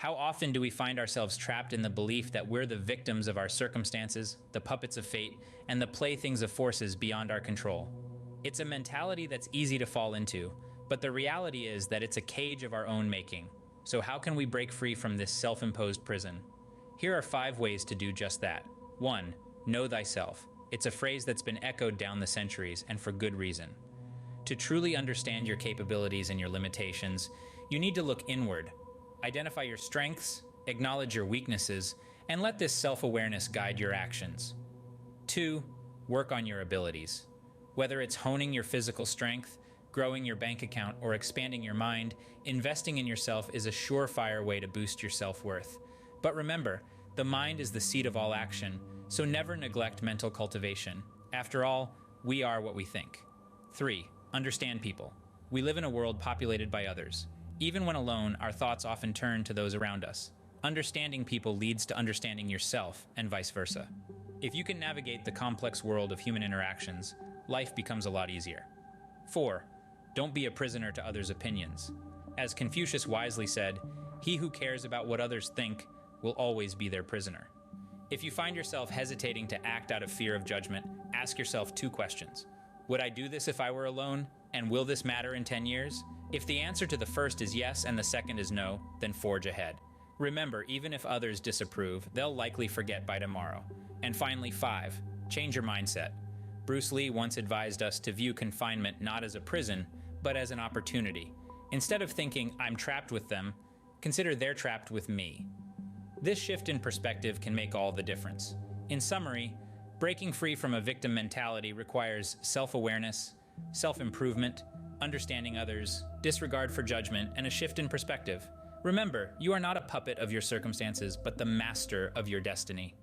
How often do we find ourselves trapped in the belief that we're the victims of our circumstances, the puppets of fate, and the playthings of forces beyond our control? It's a mentality that's easy to fall into, but the reality is that it's a cage of our own making. So how can we break free from this self-imposed prison? Here are 5 ways to do just that. 1. Know thyself. It's a phrase that's been echoed down the centuries, and for good reason. To truly understand your capabilities and your limitations, you need to look inward. Identify your strengths, acknowledge your weaknesses, and let this self-awareness guide your actions. 2. Work on your abilities. Whether it's honing your physical strength, growing your bank account, or expanding your mind, investing in yourself is a surefire way to boost your self-worth. But remember, the mind is the seat of all action, so never neglect mental cultivation. After all, we are what we think. 3. Understand people. We live in a world populated by others. Even when alone, our thoughts often turn to those around us. Understanding people leads to understanding yourself, and vice versa. If you can navigate the complex world of human interactions, life becomes a lot easier. 4. Don't be a prisoner to others' opinions. As Confucius wisely said, "He who cares about what others think will always be their prisoner." If you find yourself hesitating to act out of fear of judgment, ask yourself 2 questions. Would I do this if I were alone? And will this matter in 10 years? If the answer to the first is yes and the second is no, then forge ahead. Remember, even if others disapprove, they'll likely forget by tomorrow. And finally, 5. Change your mindset. Bruce Lee once advised us to view confinement not as a prison, but as an opportunity. Instead of thinking, "I'm trapped with them," consider they're trapped with me. This shift in perspective can make all the difference. In summary, breaking free from a victim mentality requires self-awareness, self-improvement, understanding others, disregard for judgment, and a shift in perspective. Remember, you are not a puppet of your circumstances, but the master of your destiny.